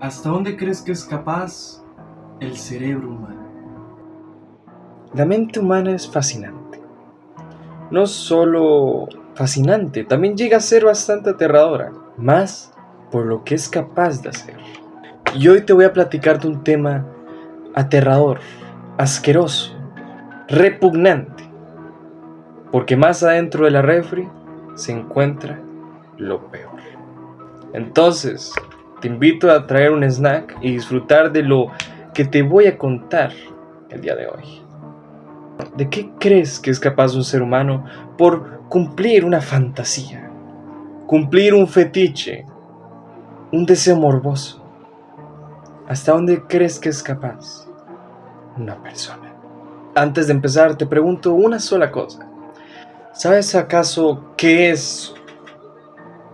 ¿Hasta dónde crees que es capaz el cerebro humano? La mente humana es fascinante. No solo fascinante, también llega a ser bastante aterradora, más por lo que es capaz de hacer. Y hoy te voy a platicar de un tema aterrador, asqueroso, repugnante, porque más adentro de la refri se encuentra lo peor. Entonces, te invito a traer un snack y disfrutar de lo que te voy a contar el día de hoy. ¿De qué crees que es capaz un ser humano por cumplir una fantasía, cumplir un fetiche, un deseo morboso? ¿Hasta dónde crees que es capaz una persona? Antes de empezar, te pregunto una sola cosa. ¿Sabes acaso qué es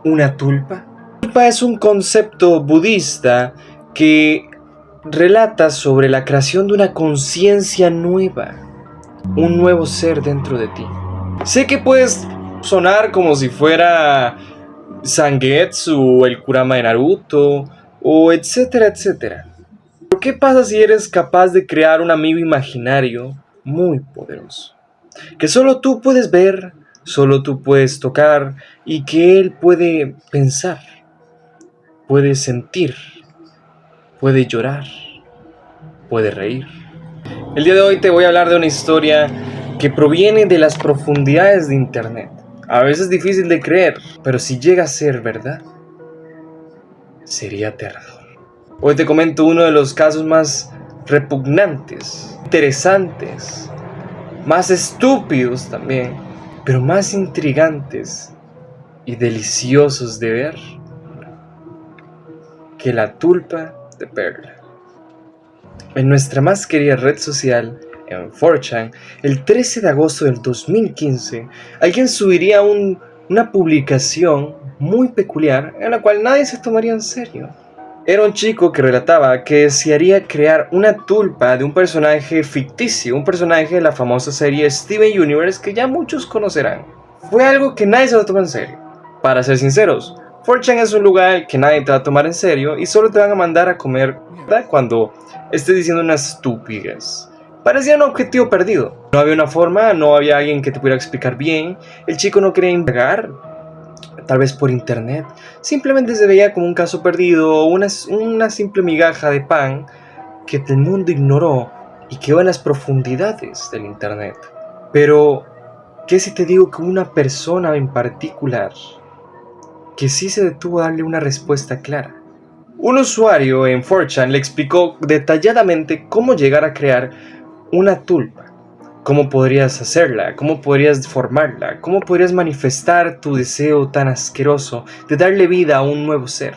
una tulpa? La tulpa es un concepto budista que relata sobre la creación de una conciencia nueva, un nuevo ser dentro de ti. Sé que puedes sonar como si fuera Zangetsu, el Kurama de Naruto, o etcétera, etcétera. Pero ¿qué pasa si eres capaz de crear un amigo imaginario muy poderoso? Que solo tú puedes ver, solo tú puedes tocar y que él puede pensar, puede sentir, puede llorar, puede reír. El día de hoy te voy a hablar de una historia que proviene de las profundidades de internet. A veces es difícil de creer, pero si llega a ser verdad, sería aterrador. Hoy te comento uno de los casos más repugnantes, interesantes, más estúpidos también, pero más intrigantes y deliciosos de ver que la tulpa de Perla. En nuestra más querida red social, en 4chan, el 13 de agosto del 2015, alguien subiría una publicación muy peculiar en la cual nadie se tomaría en serio. Era un chico que relataba que desearía crear una tulpa de un personaje ficticio, un personaje de la famosa serie Steven Universe que ya muchos conocerán. Fue algo que nadie se lo tomó en serio. Para ser sinceros, 4chan es un lugar que nadie te va a tomar en serio y solo te van a mandar a comer cuando estés diciendo una estupidez. Parecía un objetivo perdido. No había una forma, no había alguien que te pudiera explicar bien. El chico no quería indagar, tal vez por internet. Simplemente se veía como un caso perdido o una simple migaja de pan que el mundo ignoró y quedó en las profundidades del internet. Pero, ¿qué si te digo que una persona en particular que sí se detuvo a darle una respuesta clara? Un usuario en 4chan le explicó detalladamente cómo llegar a crear una tulpa, cómo podrías hacerla, cómo podrías formarla, cómo podrías manifestar tu deseo tan asqueroso de darle vida a un nuevo ser.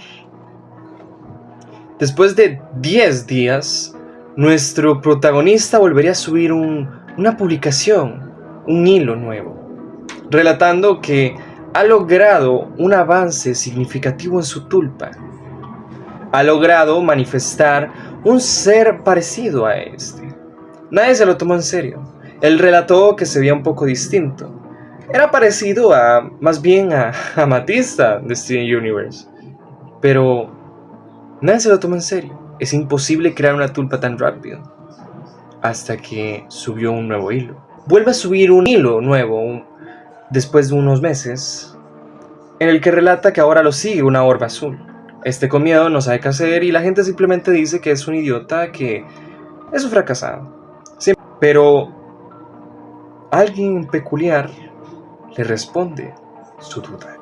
Después de 10 días, nuestro protagonista volvería a subir una publicación, un hilo nuevo, relatando que ha logrado un avance significativo en su tulpa. Ha logrado manifestar un ser parecido a este. Nadie se lo tomó en serio. Él relató que se veía un poco distinto. Era parecido más bien a Amatista de Steven Universe. Pero nadie se lo tomó en serio. Es imposible crear una tulpa tan rápido. Hasta que subió un nuevo hilo. Vuelve a subir un hilo nuevo después de unos meses, en el que relata que ahora lo sigue una orba azul. Este con miedo no sabe qué hacer y la gente simplemente dice que es un idiota, que es un fracasado. Sí, pero alguien peculiar le responde su duda.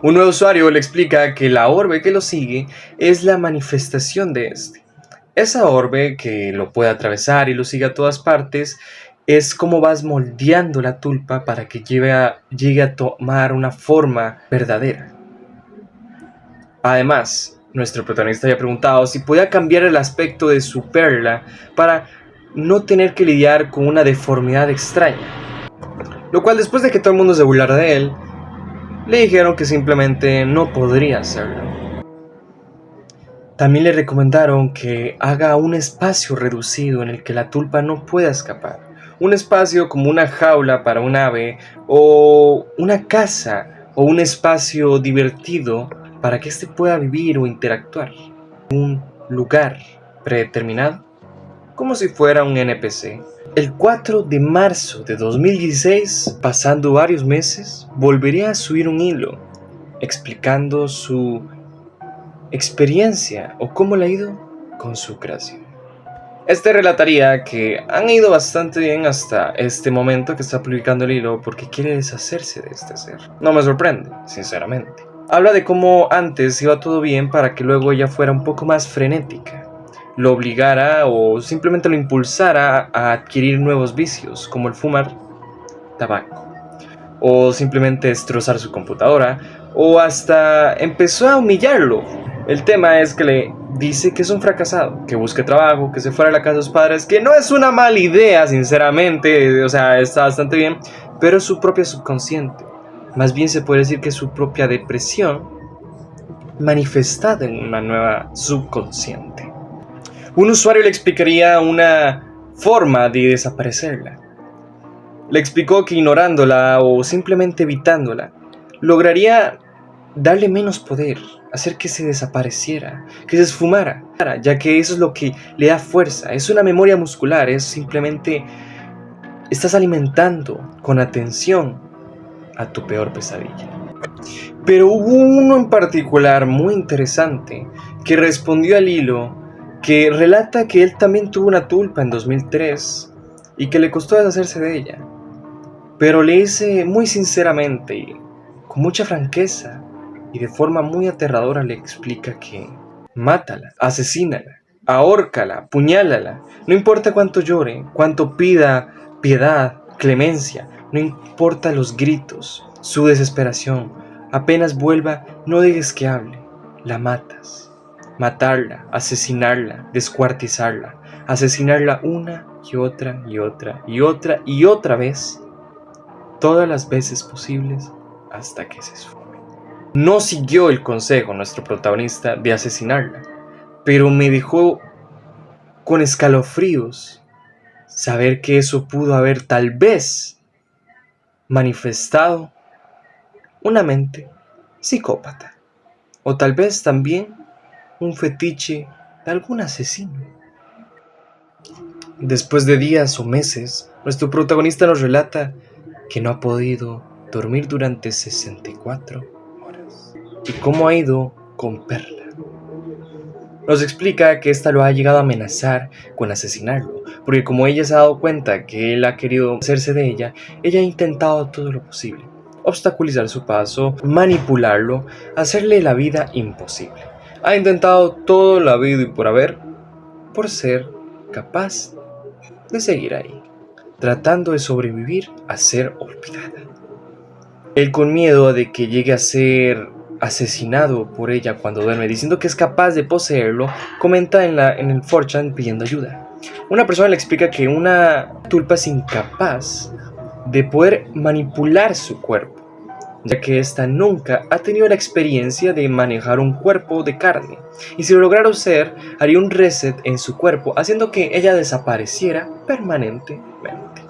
Un nuevo usuario le explica que la orbe que lo sigue es la manifestación de este. Esa orbe que lo puede atravesar y lo sigue a todas partes es como vas moldeando la tulpa para que llegue a tomar una forma verdadera. Además, nuestro protagonista había preguntado si podía cambiar el aspecto de su perla para no tener que lidiar con una deformidad extraña. Lo cual, después de que todo el mundo se burlara de él, le dijeron que simplemente no podría hacerlo. También le recomendaron que haga un espacio reducido en el que la tulpa no pueda escapar. Un espacio como una jaula para un ave, o una casa, o un espacio divertido para que éste pueda vivir o interactuar. Un lugar predeterminado, como si fuera un NPC. El 4 de marzo de 2016, pasando varios meses, volvería a subir un hilo explicando su experiencia o cómo le ha ido con su creación. Este relataría que han ido bastante bien hasta este momento que está publicando el hilo porque quiere deshacerse de este ser. No me sorprende, sinceramente. Habla de cómo antes iba todo bien para que luego ella fuera un poco más frenética, lo obligara o simplemente lo impulsara a adquirir nuevos vicios como el fumar tabaco o simplemente destrozar su computadora o hasta empezó a humillarlo. El tema es que le dice que es un fracasado, que busque trabajo, que se fuera a la casa de sus padres, que no es una mala idea, sinceramente, o sea, está bastante bien, pero es su propia subconsciente. Más bien se puede decir que es su propia depresión manifestada en una nueva subconsciente. Un usuario le explicaría una forma de desaparecerla. Le explicó que ignorándola o simplemente evitándola, lograría darle menos poder, hacer que se desapareciera, que se esfumara, ya que eso es lo que le da fuerza, es una memoria muscular, es simplemente estás alimentando con atención a tu peor pesadilla. Pero hubo uno en particular muy interesante que respondió al hilo, que relata que él también tuvo una tulpa en 2003 y que le costó deshacerse de ella. Pero le dice muy sinceramente y con mucha franqueza y de forma muy aterradora le explica que mátala, asesínala, ahórcala, puñálala, no importa cuánto llore, cuánto pida piedad, clemencia, no importa los gritos, su desesperación, apenas vuelva, no dejes que hable, la matas. Matarla, asesinarla, descuartizarla, asesinarla una y otra y otra y otra y otra vez, todas las veces posibles hasta que se esfume. No siguió el consejo nuestro protagonista de asesinarla, pero me dejó con escalofríos saber que eso pudo haber tal vez manifestado una mente psicópata o tal vez también un fetiche de algún asesino. Después de días o meses, nuestro protagonista nos relata que no ha podido dormir durante 64 horas. ¿Y cómo ha ido con Perla? Nos explica que esta lo ha llegado a amenazar con asesinarlo, porque como ella se ha dado cuenta que él ha querido hacerse de ella, ella ha intentado todo lo posible, obstaculizar su paso, manipularlo, hacerle la vida imposible. Ha intentado todo lo habido y por haber, por ser capaz de seguir ahí, tratando de sobrevivir a ser olvidada. Él con miedo de que llegue a ser asesinado por ella cuando duerme, diciendo que es capaz de poseerlo, comenta en el 4chan pidiendo ayuda. Una persona le explica que una tulpa es incapaz de poder manipular su cuerpo, ya que ésta nunca ha tenido la experiencia de manejar un cuerpo de carne, y si lo lograra hacer, haría un reset en su cuerpo, haciendo que ella desapareciera permanentemente.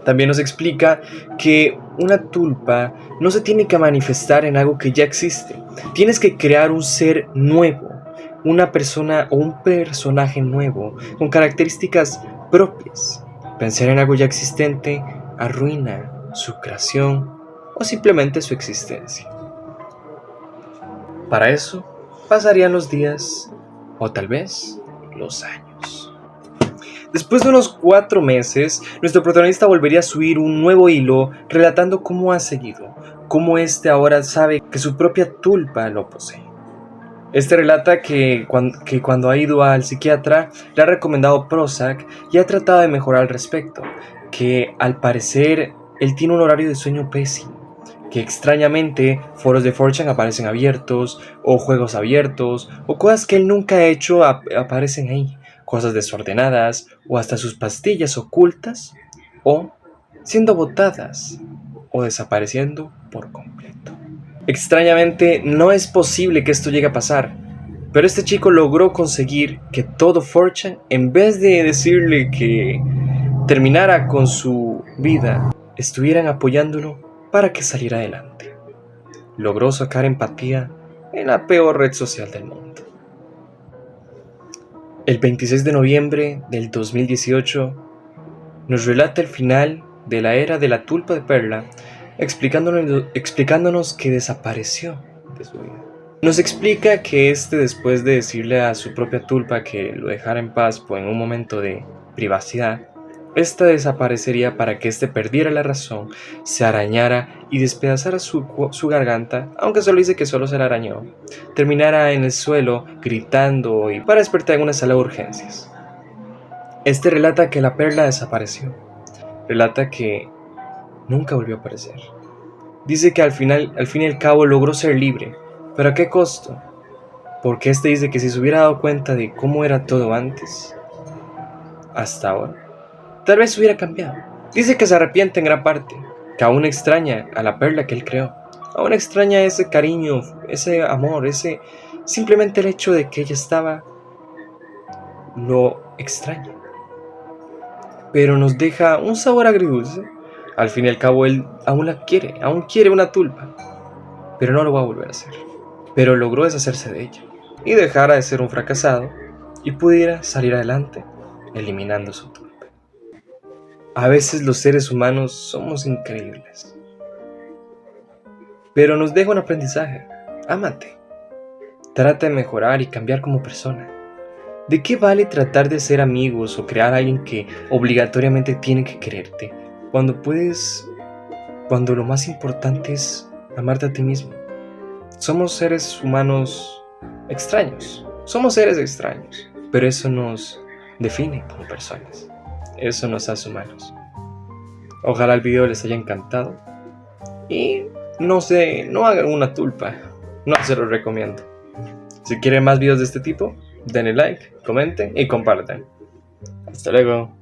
También nos explica que una tulpa no se tiene que manifestar en algo que ya existe. Tienes que crear un ser nuevo, una persona o un personaje nuevo, con características propias. Pensar en algo ya existente arruina su creación o simplemente su existencia. Para eso, pasarían los días o tal vez los años. Después de unos 4 meses, nuestro protagonista volvería a subir un nuevo hilo relatando cómo ha seguido, cómo ahora sabe que su propia tulpa lo posee. Relata que cuando ha ido al psiquiatra le ha recomendado Prozac y ha tratado de mejorar al respecto, que al parecer él tiene un horario de sueño pésimo, que extrañamente foros de 4chan aparecen abiertos, o juegos abiertos, o cosas que él nunca ha hecho aparecen ahí. Cosas desordenadas o hasta sus pastillas ocultas o siendo botadas o desapareciendo por completo. Extrañamente no es posible que esto llegue a pasar, pero este chico logró conseguir que todo 4chan, en vez de decirle que terminara con su vida, estuvieran apoyándolo para que saliera adelante. Logró sacar empatía en la peor red social del mundo. El 26 de noviembre del 2018 nos relata el final de la era de la tulpa de Perla, explicándonos que desapareció de su vida. Nos explica que después de decirle a su propia tulpa que lo dejara en paz en un momento de privacidad, esta desaparecería para que perdiera la razón, se arañara y despedazara su garganta, aunque solo dice que solo se la arañó, terminara en el suelo gritando y para despertar en una sala de urgencias. Relata que la Perla desapareció, relata que nunca volvió a aparecer. Dice que al fin y al cabo logró ser libre, pero ¿a qué costo? Porque dice que si se hubiera dado cuenta de cómo era todo antes, hasta ahora, tal vez hubiera cambiado. Dice que se arrepiente en gran parte, que aún extraña a la Perla que él creó. Aún extraña ese cariño, ese amor, simplemente el hecho de que ella estaba, lo extraña. Pero nos deja un sabor agridulce. Al fin y al cabo él aún quiere una tulpa, pero no lo va a volver a hacer. Pero logró deshacerse de ella y dejara de ser un fracasado y pudiera salir adelante eliminando su tulpa. A veces los seres humanos somos increíbles, pero nos deja un aprendizaje. Ámate, trata de mejorar y cambiar como persona. ¿De qué vale tratar de ser amigos o crear a alguien que obligatoriamente tiene que quererte cuando lo más importante es amarte a ti mismo? Somos seres humanos extraños, pero eso nos define como personas. Eso nos hace humanos. Ojalá el video les haya encantado. Y no hagan una tulpa. No se los recomiendo. Si quieren más videos de este tipo, denle like, comenten y compartan. Hasta luego.